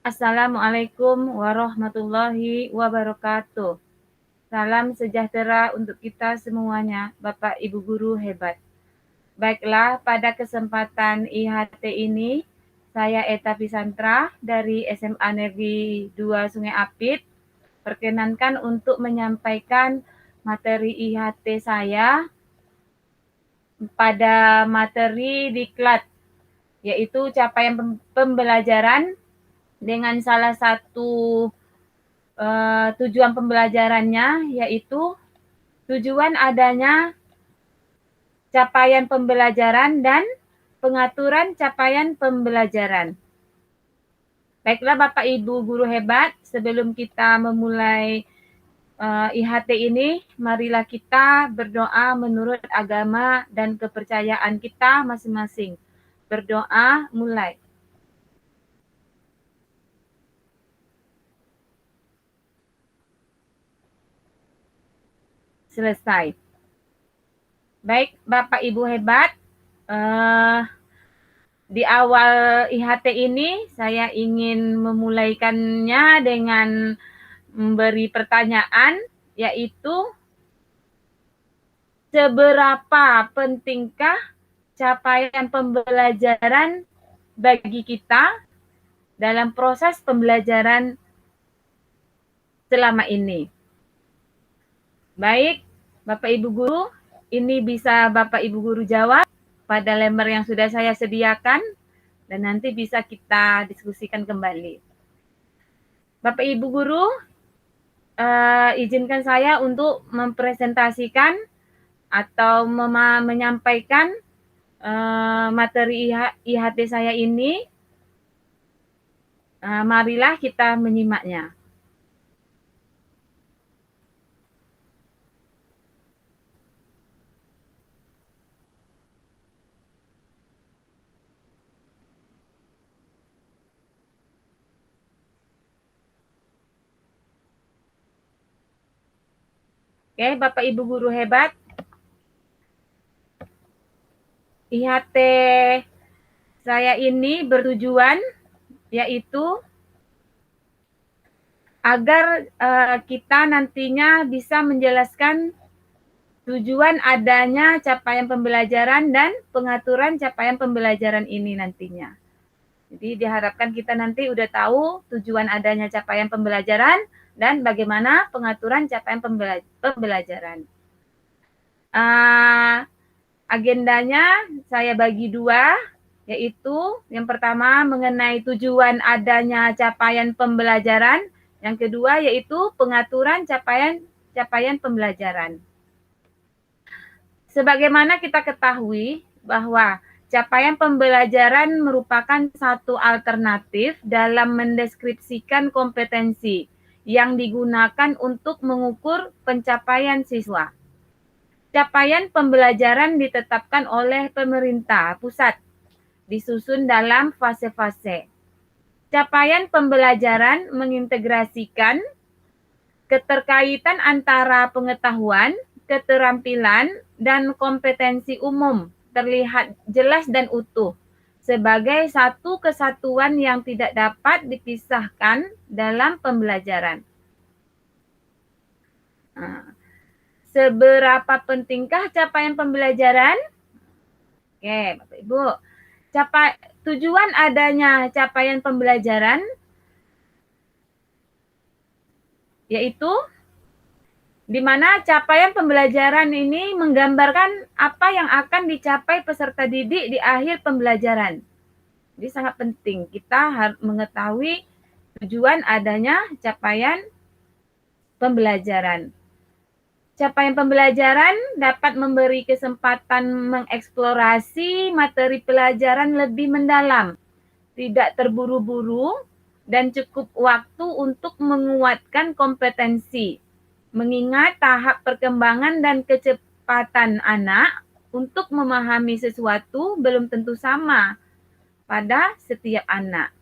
Assalamualaikum warahmatullahi wabarakatuh. Salam sejahtera untuk kita semuanya, Bapak Ibu guru hebat. Baiklah, pada kesempatan IHT ini, saya Eta Pisantra dari SMA Negeri 2 Sungai Apit. Perkenankan untuk menyampaikan materi IHT saya pada materi diklat, yaitu capaian pembelajaran dengan salah satu tujuan pembelajarannya yaitu tujuan adanya capaian pembelajaran dan pengaturan capaian pembelajaran. Baiklah Bapak Ibu guru hebat, sebelum kita memulai IHT ini, marilah kita berdoa menurut agama dan kepercayaan kita masing-masing. Berdoa mulai. Selesai. Baik Bapak Ibu hebat, di awal IHT ini saya ingin memulaikannya dengan memberi pertanyaan, yaitu seberapa pentingkah capaian pembelajaran bagi kita dalam proses pembelajaran selama ini. Baik, Bapak Ibu guru, ini bisa Bapak Ibu guru jawab pada lembar yang sudah saya sediakan dan nanti bisa kita diskusikan kembali. Bapak Ibu guru, izinkan saya untuk mempresentasikan atau menyampaikan materi IHT saya ini. Marilah kita menyimaknya. Oke, Bapak Ibu guru hebat, IHT saya ini bertujuan yaitu agar kita nantinya bisa menjelaskan tujuan adanya capaian pembelajaran dan pengaturan capaian pembelajaran ini nantinya. Jadi diharapkan kita nanti udah tahu tujuan adanya capaian pembelajaran dan bagaimana pengaturan capaian pembelajaran. Agendanya saya bagi dua, yaitu yang pertama mengenai tujuan adanya capaian pembelajaran, yang kedua yaitu pengaturan capaian pembelajaran. Sebagaimana kita ketahui bahwa capaian pembelajaran merupakan satu alternatif dalam mendeskripsikan kompetensi yang digunakan untuk mengukur pencapaian siswa. Capaian pembelajaran ditetapkan oleh pemerintah pusat, disusun dalam fase-fase. Capaian pembelajaran mengintegrasikan keterkaitan antara pengetahuan, keterampilan, dan kompetensi umum terlihat jelas dan utuh sebagai satu kesatuan yang tidak dapat dipisahkan dalam pembelajaran. Seberapa pentingkah capaian pembelajaran? Oke, Bapak Ibu. Tujuan adanya capaian pembelajaran yaitu di mana capaian pembelajaran ini menggambarkan apa yang akan dicapai peserta didik di akhir pembelajaran. Jadi sangat penting kita harus mengetahui tujuan adanya capaian pembelajaran. Capaian pembelajaran dapat memberi kesempatan mengeksplorasi materi pelajaran lebih mendalam, tidak terburu-buru, dan cukup waktu untuk menguatkan kompetensi. Mengingat tahap perkembangan dan kecepatan anak untuk memahami sesuatu belum tentu sama pada setiap anak.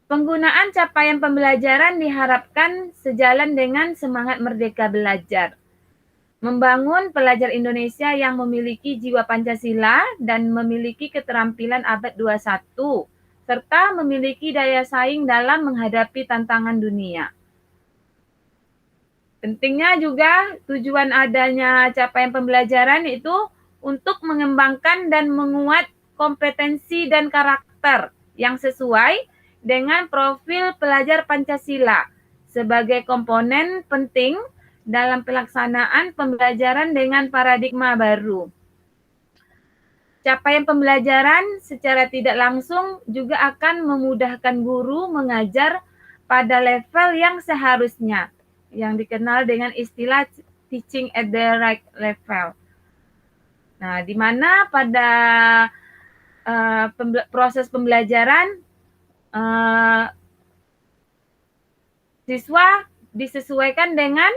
Penggunaan capaian pembelajaran diharapkan sejalan dengan semangat merdeka belajar. membangun pelajar Indonesia yang memiliki jiwa Pancasila dan memiliki keterampilan abad 21, serta memiliki daya saing dalam menghadapi tantangan dunia. Pentingnya juga tujuan adanya capaian pembelajaran itu untuk mengembangkan dan menguat kompetensi dan karakter yang sesuai dengan profil pelajar Pancasila sebagai komponen penting dalam pelaksanaan pembelajaran dengan paradigma baru. Capaian pembelajaran secara tidak langsung juga akan memudahkan guru mengajar pada level yang seharusnya, yang dikenal dengan istilah teaching at the right level. Nah, di mana pada proses pembelajaran siswa disesuaikan dengan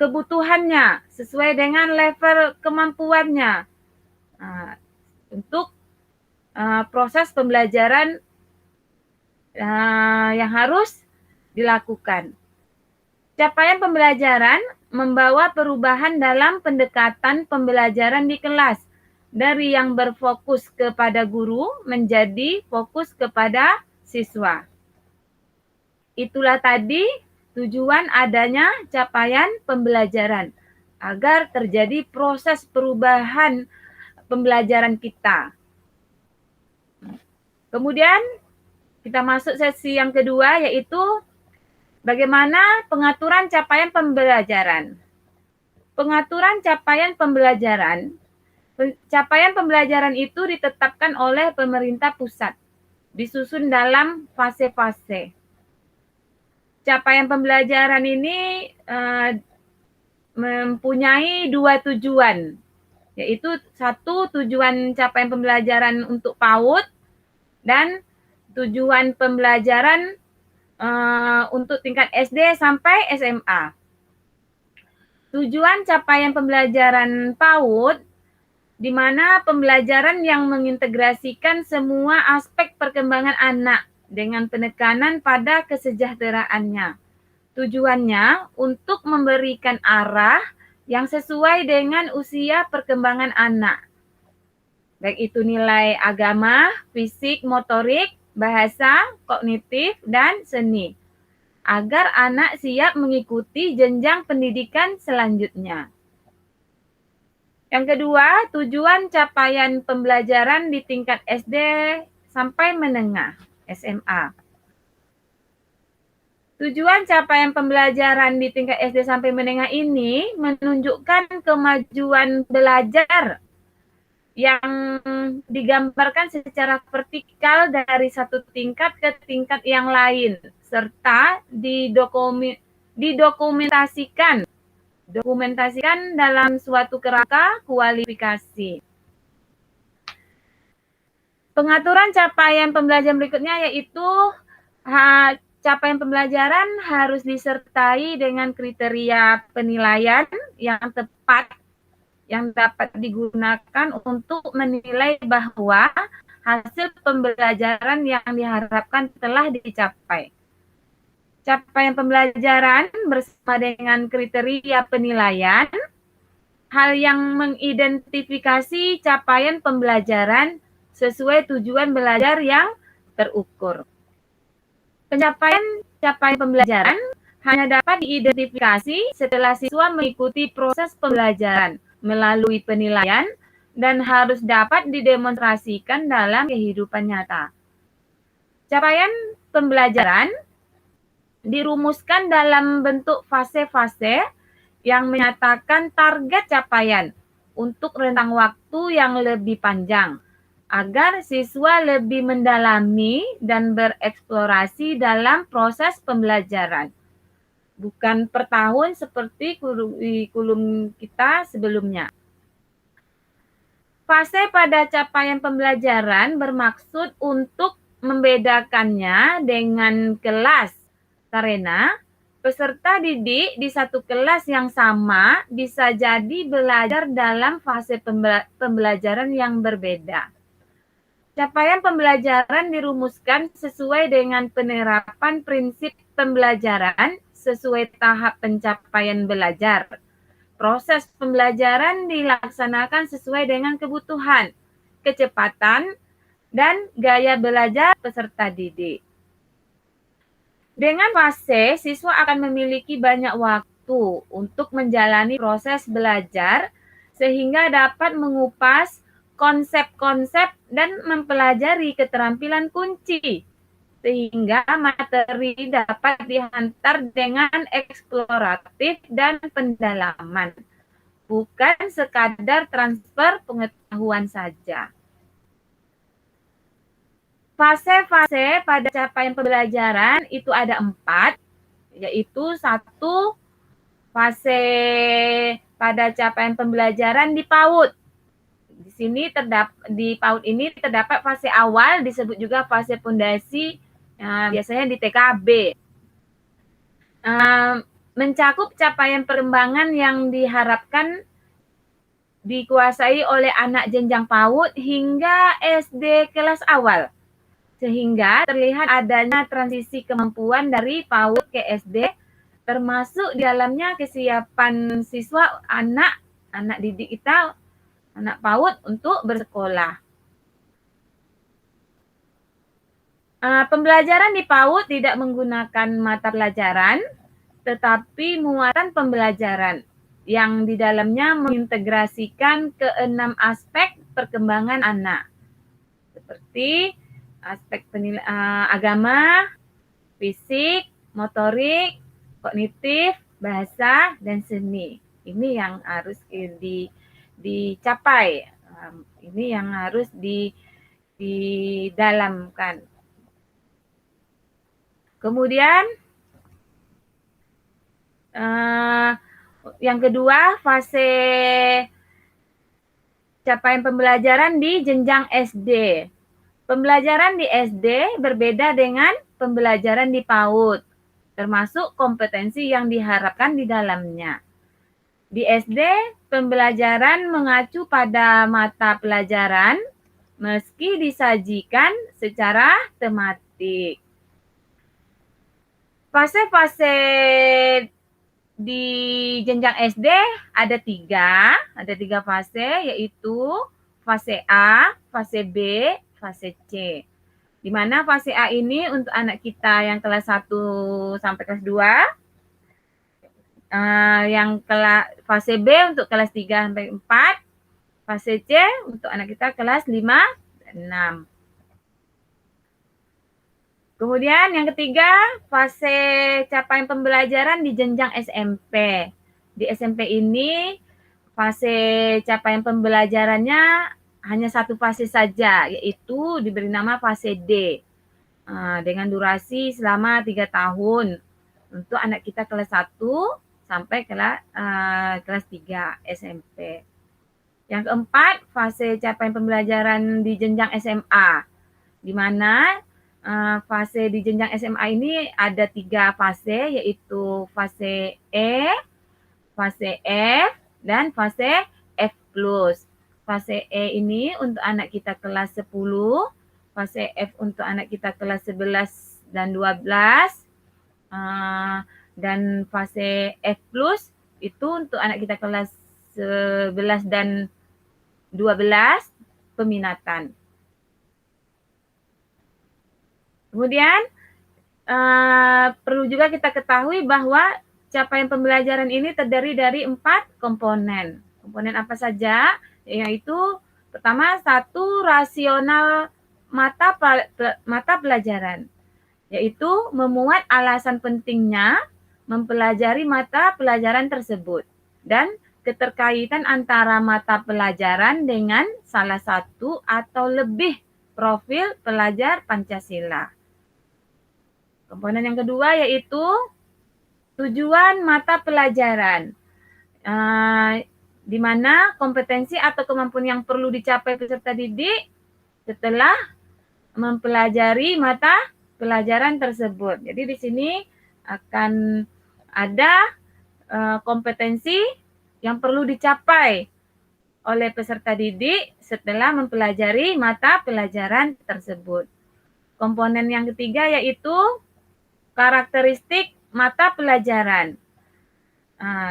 kebutuhannya, sesuai dengan level kemampuannya. Untuk proses pembelajaran yang harus dilakukan. Capaian pembelajaran membawa perubahan dalam pendekatan pembelajaran di kelas, dari yang berfokus kepada guru menjadi fokus kepada siswa. Itulah tadi tujuan adanya capaian pembelajaran, agar terjadi proses perubahan pembelajaran kita. Kemudian kita masuk sesi yang kedua, yaitu bagaimana pengaturan capaian pembelajaran. Pengaturan capaian pembelajaran. Capaian pembelajaran itu ditetapkan oleh pemerintah pusat, disusun dalam fase-fase. Capaian pembelajaran ini mempunyai dua tujuan, yaitu satu tujuan capaian pembelajaran untuk PAUD dan tujuan pembelajaran untuk tingkat SD sampai SMA. Tujuan capaian pembelajaran PAUD di mana pembelajaran yang mengintegrasikan semua aspek perkembangan anak dengan penekanan pada kesejahteraannya. Tujuannya untuk memberikan arah yang sesuai dengan usia perkembangan anak, baik itu nilai agama, fisik, motorik, bahasa, kognitif, dan seni, agar anak siap mengikuti jenjang pendidikan selanjutnya. Yang kedua, tujuan capaian pembelajaran di tingkat SD sampai menengah, SMA. Tujuan capaian pembelajaran di tingkat SD sampai menengah ini menunjukkan kemajuan belajar yang digambarkan secara vertikal dari satu tingkat ke tingkat yang lain, serta didokumentasikan dalam suatu kerangka kualifikasi. Pengaturan capaian pembelajaran berikutnya yaitu capaian pembelajaran harus disertai dengan kriteria penilaian yang tepat yang dapat digunakan untuk menilai bahwa hasil pembelajaran yang diharapkan telah dicapai. Capaian pembelajaran bersama dengan kriteria penilaian, hal yang mengidentifikasi capaian pembelajaran sesuai tujuan belajar yang terukur. Pencapaian capaian pembelajaran hanya dapat diidentifikasi setelah siswa mengikuti proses pembelajaran melalui penilaian dan harus dapat didemonstrasikan dalam kehidupan nyata. Capaian pembelajaran dirumuskan dalam bentuk fase-fase yang menyatakan target capaian untuk rentang waktu yang lebih panjang, agar siswa lebih mendalami dan bereksplorasi dalam proses pembelajaran. Bukan per tahun seperti kurikulum kita sebelumnya. Fase pada capaian pembelajaran bermaksud untuk membedakannya dengan kelas, karena peserta didik di satu kelas yang sama bisa jadi belajar dalam fase pembelajaran yang berbeda. Capaian pembelajaran dirumuskan sesuai dengan penerapan prinsip pembelajaran sesuai tahap pencapaian belajar, proses pembelajaran dilaksanakan sesuai dengan kebutuhan, kecepatan, dan gaya belajar peserta didik. Dengan fase, siswa akan memiliki banyak waktu untuk menjalani proses belajar sehingga dapat mengupas konsep-konsep dan mempelajari keterampilan kunci sehingga materi dapat dihantar dengan eksploratif dan pendalaman, bukan sekadar transfer pengetahuan saja. Fase-fase pada capaian pembelajaran itu ada 4, yaitu 1, fase pada capaian pembelajaran di PAUD. Di sini di PAUD ini terdapat fase awal, disebut juga fase pondasi, biasanya di TKB. Mencakup capaian perkembangan yang diharapkan dikuasai oleh anak jenjang PAUD hingga SD kelas awal, sehingga terlihat adanya transisi kemampuan dari PAUD ke SD, termasuk di dalamnya kesiapan siswa anak didik kita, anak PAUD untuk bersekolah. Pembelajaran di PAUD tidak menggunakan mata pelajaran, tetapi muatan pembelajaran yang di dalamnya mengintegrasikan ke-6 aspek perkembangan anak, seperti aspek agama, fisik, motorik, kognitif, bahasa, dan seni. Ini yang harus dicapai. Ini yang harus didalamkan. Kemudian yang kedua, fase capaian pembelajaran di jenjang SD. Pembelajaran di SD berbeda dengan pembelajaran di PAUD, termasuk kompetensi yang diharapkan di dalamnya. Di SD, pembelajaran mengacu pada mata pelajaran meski disajikan secara tematik. Fase-fase di jenjang SD ada tiga fase, yaitu fase A, fase B, fase C. Di mana fase A ini untuk anak kita yang kelas 1 sampai kelas 2, fase B untuk kelas 3 sampai 4, fase C untuk anak kita kelas 5 dan 6. Kemudian yang ketiga, fase capaian pembelajaran di jenjang SMP. Di SMP ini, fase capaian pembelajarannya hanya satu fase saja, yaitu diberi nama fase D. Dengan durasi selama 3 tahun untuk anak kita kelas 1 sampai kelas 3 SMP. Yang keempat, fase capaian pembelajaran di jenjang SMA, di mana fase di jenjang SMA ini ada 3 fase, yaitu fase E, fase F, dan fase F+. Fase E ini untuk anak kita kelas 10, fase F untuk anak kita kelas 11 dan 12, dan fase F+ itu untuk anak kita kelas 11 dan 12 peminatan. Kemudian perlu juga kita ketahui bahwa capaian pembelajaran ini terdiri dari 4 komponen. Komponen apa saja? Yaitu pertama, 1 rasional mata pelajaran, yaitu memuat alasan pentingnya mempelajari mata pelajaran tersebut dan keterkaitan antara mata pelajaran dengan salah satu atau lebih profil pelajar Pancasila. Komponen yang kedua yaitu tujuan mata pelajaran, di mana kompetensi atau kemampuan yang perlu dicapai peserta didik setelah mempelajari mata pelajaran tersebut. Jadi di sini akan ada kompetensi yang perlu dicapai oleh peserta didik setelah mempelajari mata pelajaran tersebut. Komponen yang ketiga yaitu karakteristik mata pelajaran.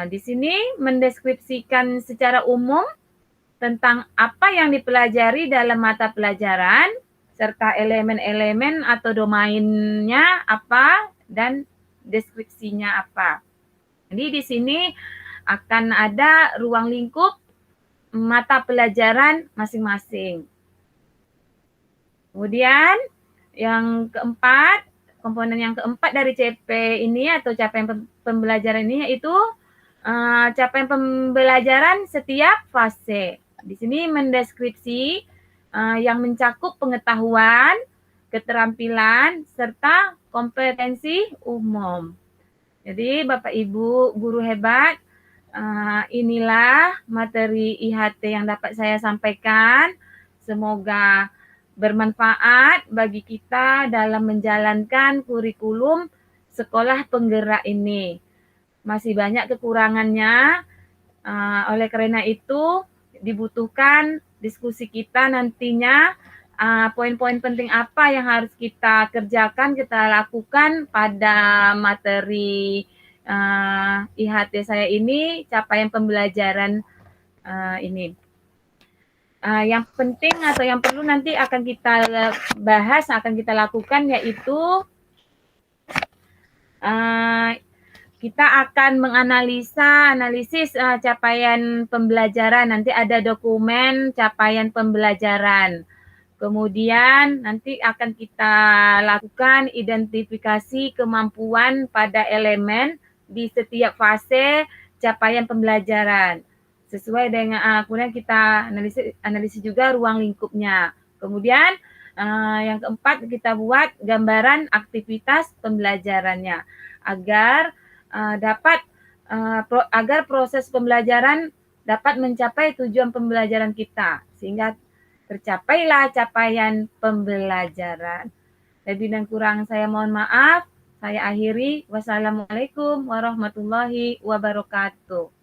Di sini mendeskripsikan secara umum tentang apa yang dipelajari dalam mata pelajaran, serta elemen-elemen atau domainnya apa, dan deskripsinya apa. Jadi di sini akan ada ruang lingkup mata pelajaran masing-masing. Kemudian yang keempat, komponen yang keempat dari CP ini atau capaian pembelajaran ini yaitu capaian pembelajaran setiap fase. Di sini mendeskripsi yang mencakup pengetahuan, keterampilan, serta kompetensi umum. Jadi Bapak Ibu guru hebat, inilah materi IHT yang dapat saya sampaikan. Semoga bermanfaat bagi kita dalam menjalankan kurikulum sekolah penggerak ini. Masih banyak kekurangannya, oleh karena itu dibutuhkan diskusi kita nantinya, poin-poin penting apa yang harus kita kerjakan, kita lakukan pada materi IHT saya ini, capaian pembelajaran ini. Yang penting atau yang perlu nanti akan kita bahas, akan kita lakukan yaitu kita akan analisis capaian pembelajaran. Nanti ada dokumen capaian pembelajaran. Kemudian nanti akan kita lakukan identifikasi kemampuan pada elemen di setiap fase capaian pembelajaran. Sesuai dengan kemudian kita analisis juga ruang lingkupnya. Kemudian yang keempat kita buat gambaran aktivitas pembelajarannya agar agar proses pembelajaran dapat mencapai tujuan pembelajaran kita sehingga tercapailah capaian pembelajaran. Lebih dan kurang saya mohon maaf. Saya akhiri. Wassalamualaikum warahmatullahi wabarakatuh.